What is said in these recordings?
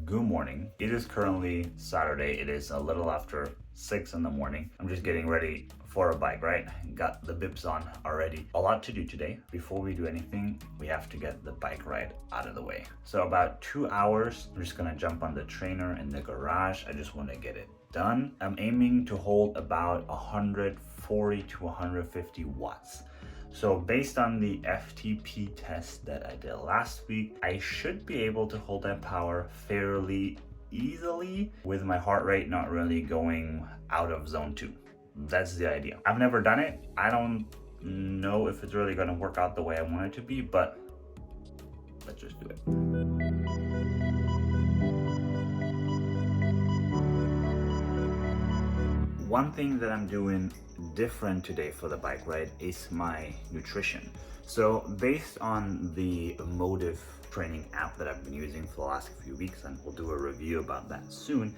Good morning. It is currently Saturday. It is a little after 6 in the morning. I'm just getting ready for a bike, right? Got the bibs on already. A lot to do today. Before we do anything, we have to get the bike ride out of the way. So about 2 hours, I'm just gonna jump on the trainer in the garage. I just wanna get it done. I'm aiming to hold about 140 to 150 watts. So based on the FTP test that I did last week, I should be able to hold that power fairly easily with my heart rate not really going out of zone 2. That's the idea. I've never done it. I don't know if it's really gonna work out the way I want it to be, but let's just do it. One thing that I'm doing different today for the bike ride is my nutrition. So based on the Motive training app that I've been using for the last few weeks, and we'll do a review about that soon,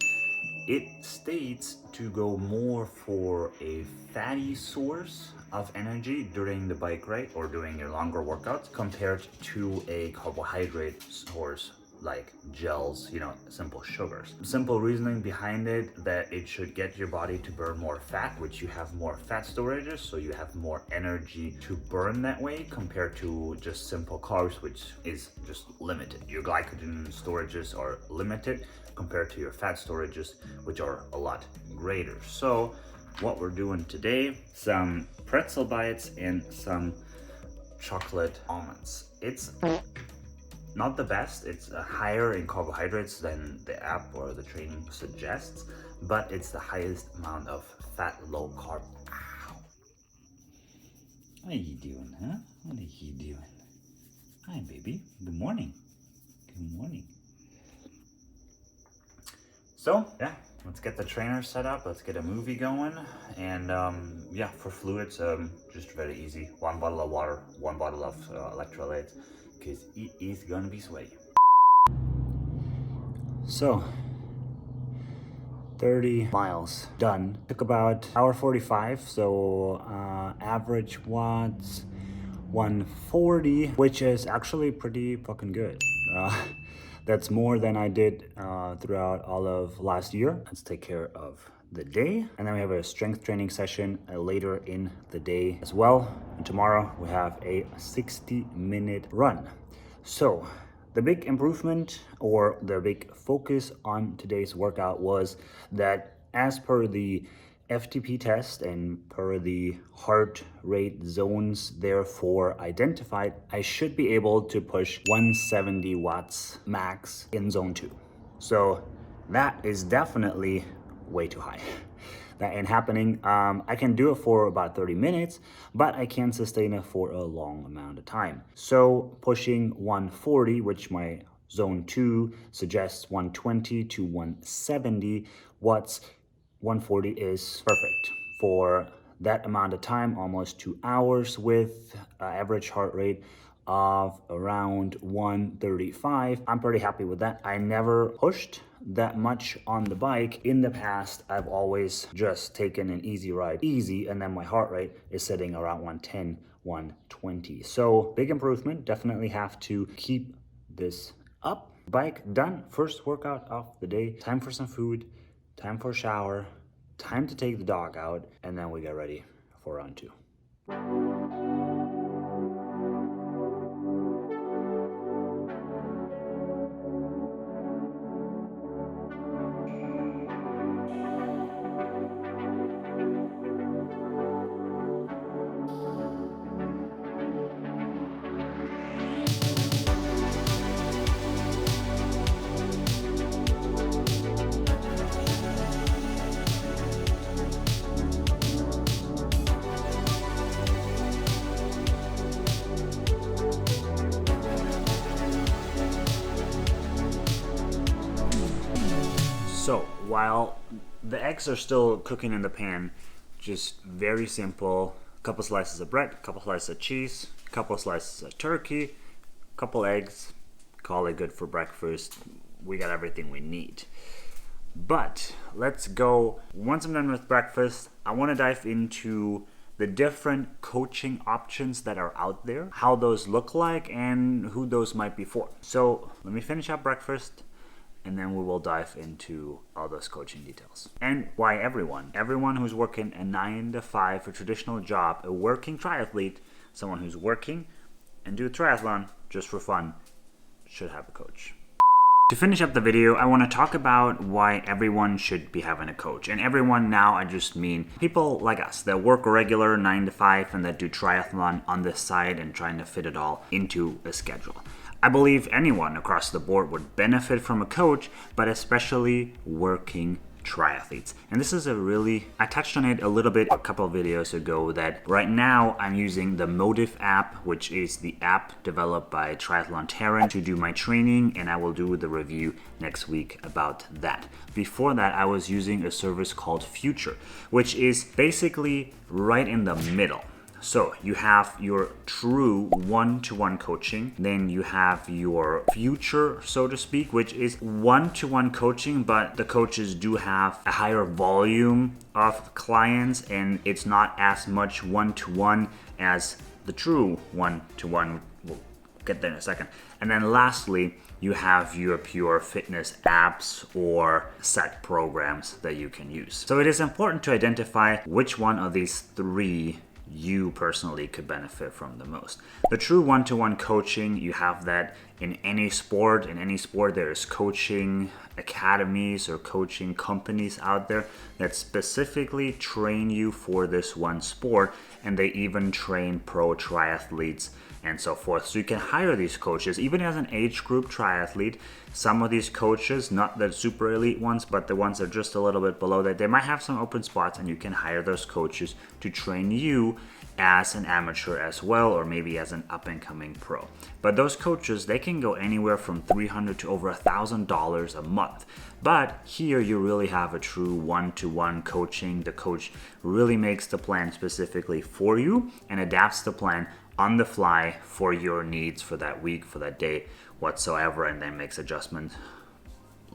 it states to go more for a fatty source of energy during the bike ride or during your longer workouts compared to a carbohydrate source like gels, simple sugars. Simple reasoning behind it that it should get your body to burn more fat, which you have more fat storages, so you have more energy to burn that way compared to just simple carbs, which is just limited. Your glycogen storages are limited compared to your fat storages, which are a lot greater. So what we're doing today, some pretzel bites and some chocolate almonds. It's not the best. It's higher in carbohydrates than the app or the training suggests, but it's the highest amount of fat, low carb. Ow. What are you doing, huh? What are you doing? Hi, baby. Good morning. Good morning. So, yeah, let's get the trainer set up. Let's get a movie going. And for fluids, just very easy. 1 bottle of water, 1 bottle of electrolytes, because it is gonna be sweaty. So, 30 miles done. Took about hour 45, so average watts 140, which is actually pretty fucking good. That's more than I did throughout all of last year. Let's take care of the day. And then we have a strength training session later in the day as well. And tomorrow we have a 60-minute run. So the big improvement or the big focus on today's workout was that as per the FTP test and per the heart rate zones therefore identified, I should be able to push 170 watts max in zone 2. So that is definitely way too high. That ain't happening. I can do it for about 30 minutes, but I can't sustain it for a long amount of time. So pushing 140, which my zone 2 suggests 120 to 170 watts, 140 is perfect for that amount of time, almost 2 hours with average heart rate of around 135. I'm pretty happy with that. I never pushed that much on the bike. In the past, I've always just taken an easy ride, and then my heart rate is sitting around 110, 120. So big improvement, definitely have to keep this up. Bike done, first workout of the day. Time for some food, time for a shower, time to take the dog out, and then we get ready for round 2. So while the eggs are still cooking in the pan, just very simple, couple slices of bread, couple slices of cheese, couple slices of turkey, couple eggs, call it good for breakfast. We got everything we need. But let's go, once I'm done with breakfast, I want to dive into the different coaching options that are out there, how those look like, and who those might be for. So let me finish up breakfast, and then we will dive into all those coaching details. And why everyone who's working a 9 to 5, a traditional job, a working triathlete, someone who's working and do a triathlon just for fun, should have a coach. To finish up the video, I want to talk about why everyone should be having a coach. And everyone now, I just mean people like us that work a regular 9 to 5 and that do triathlon on the side and trying to fit it all into a schedule. I believe anyone across the board would benefit from a coach, but especially working triathletes. And this is I touched on it a little bit a couple of videos ago, that right now I'm using the Motive app, which is the app developed by Triathlon Terran, to do my training, and I will do the review next week about that. Before that, I was using a service called Future, which is basically right in the middle. So you have your true one-to-one coaching, then you have your Future, so to speak, which is one-to-one coaching, but the coaches do have a higher volume of clients and it's not as much one-to-one as the true one-to-one. We'll get there in a second. And then lastly, you have your pure fitness apps or set programs that you can use. So it is important to identify which one of these three you personally could benefit from the most. The true one-to-one coaching, you have that in any sport. In any sport, there's coaching academies or coaching companies out there that specifically train you for this one sport, and they even train pro triathletes and so forth. So you can hire these coaches, even as an age group triathlete. Some of these coaches, not the super elite ones, but the ones that are just a little bit below that, they might have some open spots, and you can hire those coaches to train you as an amateur as well, or maybe as an up-and-coming pro. But those coaches, they can go anywhere from $300 to over $1,000 a month. But here you really have a true one-to-one coaching. The coach really makes the plan specifically for you and adapts the plan on the fly for your needs for that week, for that day, whatsoever, and then makes adjustments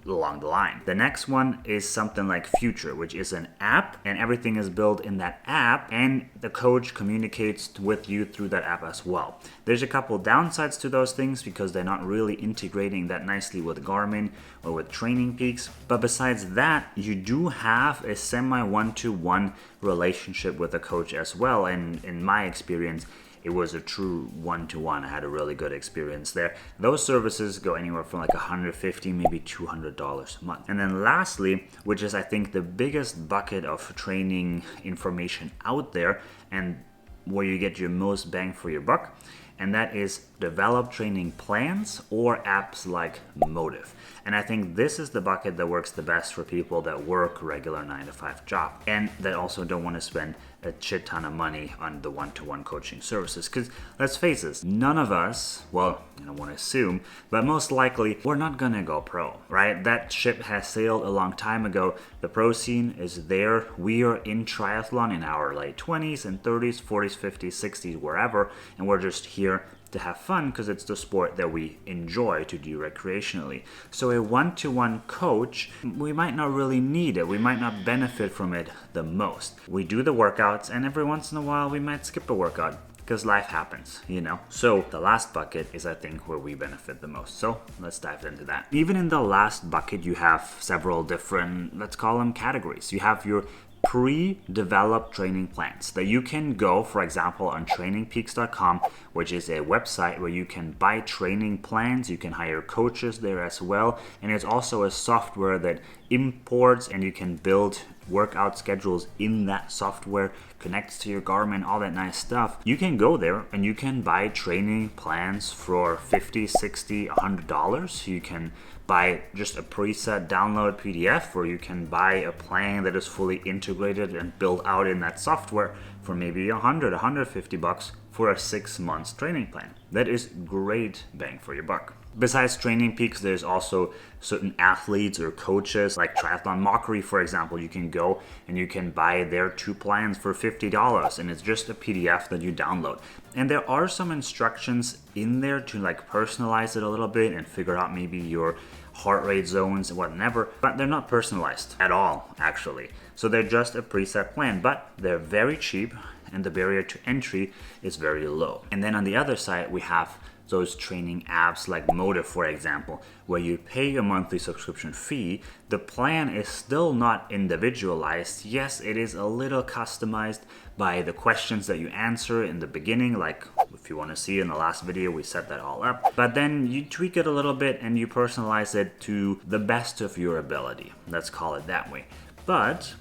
along the line. The next one is something like Future, which is an app, and everything is built in that app, and the coach communicates with you through that app as well. There's a couple downsides to those things because they're not really integrating that nicely with Garmin or with Training Peaks, but besides that, you do have a semi one-to-one relationship with the coach as well, and in my experience, it was a true one-to-one. I had a really good experience there. Those services go anywhere from like $150, maybe $200 a month. And then lastly, which is I think the biggest bucket of training information out there and where you get your most bang for your buck, and that is develop training plans or apps like Motive. And I think this is the bucket that works the best for people that work regular 9 to 5 job and that also don't want to spend a shit ton of money on the one-to-one coaching services. Because let's face it, none of us, well, I don't want to assume, but most likely we're not gonna go pro, right? That ship has sailed a long time ago. The pro scene is there. We are in triathlon in our late 20s and 30s, 40s, 50s, 60s, wherever, and we're just here to have fun because it's the sport that we enjoy to do recreationally. So a one-to-one coach, we might not really need it. We might not benefit from it the most. We do the workouts, and every once in a while we might skip a workout because life happens, you know? So the last bucket is I think where we benefit the most. So let's dive into that. Even in the last bucket, you have several different, let's call them categories. You have your pre-developed training plans that you can go, for example, on trainingpeaks.com, which is a website where you can buy training plans. You can hire coaches there as well. And it's also a software that imports and you can build workout schedules in that software, connects to your Garmin, all that nice stuff. You can go there and you can buy training plans for $50, $60, $100. You can buy just a preset download PDF, or you can buy a plan that is fully integrated and built out in that software for maybe $100, $150 for a 6 months training plan. That is great bang for your buck. Besides Training Peaks, there's also certain athletes or coaches like Triathlon Mockery, for example. You can go and you can buy their 2 plans for $50, and it's just a PDF that you download. And there are some instructions in there to like personalize it a little bit and figure out maybe your heart rate zones and whatever, but they're not personalized at all, actually. So they're just a preset plan, but they're very cheap and the barrier to entry is very low. And then on the other side, we have those training apps like Motive, for example, where you pay a monthly subscription fee, the plan is still not individualized. Yes, it is a little customized by the questions that you answer in the beginning, like if you want to see in the last video, we set that all up. But then you tweak it a little bit and you personalize it to the best of your ability. Let's call it that way. But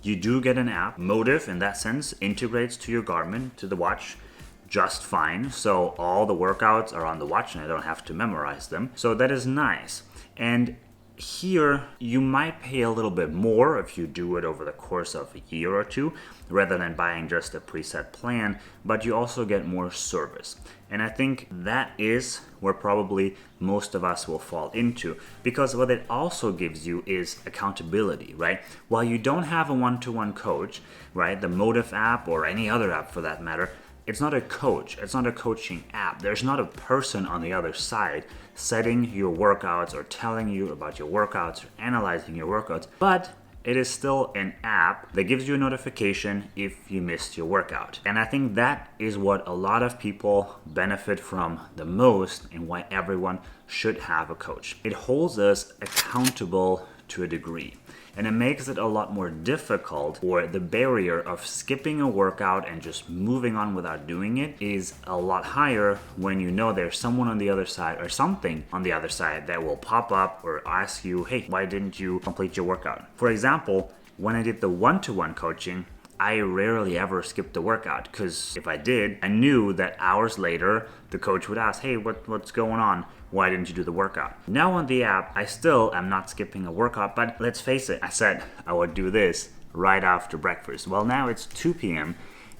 you do get an app. Motive, in that sense, integrates to your Garmin, to the watch, just fine. So all the workouts are on the watch and I don't have to memorize them. So that is nice. And here you might pay a little bit more if you do it over the course of a year or two, rather than buying just a preset plan, but you also get more service. And I think that is where probably most of us will fall into, because what it also gives you is accountability, right? While you don't have a one-to-one coach, right, the Motive app or any other app for that matter, it's not a coach, it's not a coaching app. There's not a person on the other side setting your workouts or telling you about your workouts or analyzing your workouts, but it is still an app that gives you a notification if you missed your workout. And I think that is what a lot of people benefit from the most and why everyone should have a coach. It holds us accountable to a degree. And it makes it a lot more difficult, or the barrier of skipping a workout and just moving on without doing it is a lot higher when you know there's someone on the other side or something on the other side that will pop up or ask you, hey, why didn't you complete your workout? For example, when I did the one-to-one coaching, I rarely ever skipped the workout, because if I did, I knew that hours later the coach would ask, hey, what's going on? Why didn't you do the workout? Now on the app, I still am not skipping a workout, but let's face it, I said I would do this right after breakfast. Well, now it's 2 p.m.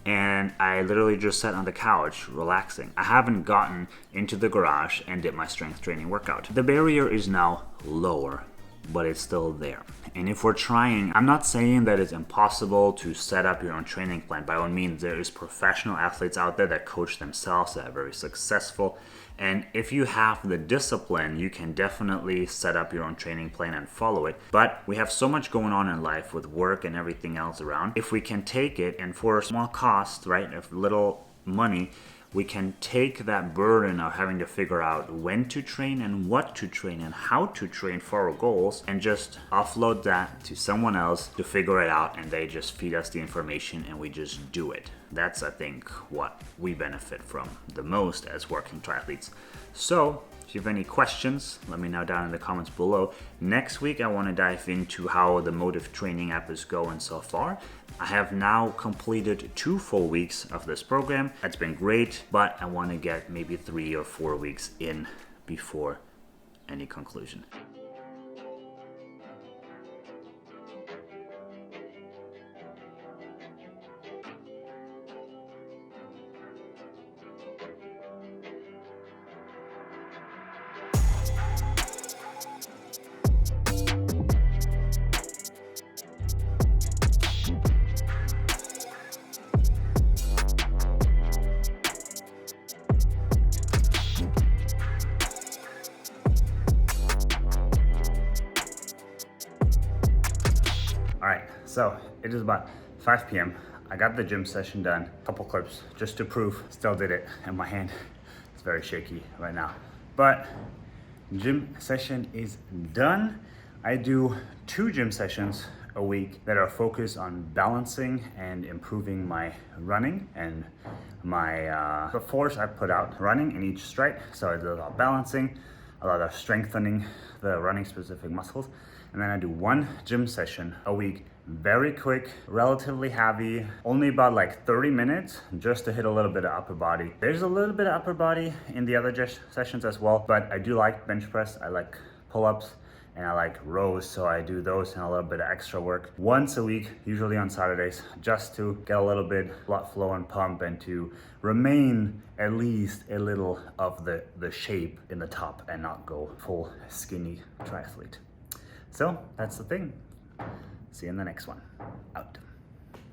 and I literally just sat on the couch relaxing. I haven't gotten into the garage and did my strength training workout. The barrier is now lower, but it's still there. And if we're trying, I'm not saying that it's impossible to set up your own training plan. By all means, there is professional athletes out there that coach themselves, that are very successful. And if you have the discipline, you can definitely set up your own training plan and follow it. But we have so much going on in life with work and everything else around. If we can take it and for a small cost, right, of little money, we can take that burden of having to figure out when to train and what to train and how to train for our goals and just offload that to someone else to figure it out, and they just feed us the information and we just do it. That's, I think, what we benefit from the most as working triathletes. So if you have any questions, let me know down in the comments below. Next week, I want to dive into how the Motive training app is going so far. I have now completed 2 full weeks of this program. That's been great, but I want to get maybe 3 or 4 weeks in before any conclusion. Alright, so it is about 5 p.m. I got the gym session done, a couple clips just to prove, still did it, and my hand is very shaky right now. But gym session is done. I do 2 gym sessions a week that are focused on balancing and improving my running and my the force I put out running in each stride. So I do a lot of balancing, a lot of strengthening the running specific muscles. And then I do 1 gym session a week, very quick, relatively heavy, only about like 30 minutes just to hit a little bit of upper body. There's a little bit of upper body in the other sessions as well, but I do like bench press, I like pull-ups, and I like rows, so I do those and a little bit of extra work once a week, usually on Saturdays, just to get a little bit blood flow and pump and to remain at least a little of the shape in the top and not go full skinny triathlete. So that's the thing. See you in the next one. Out.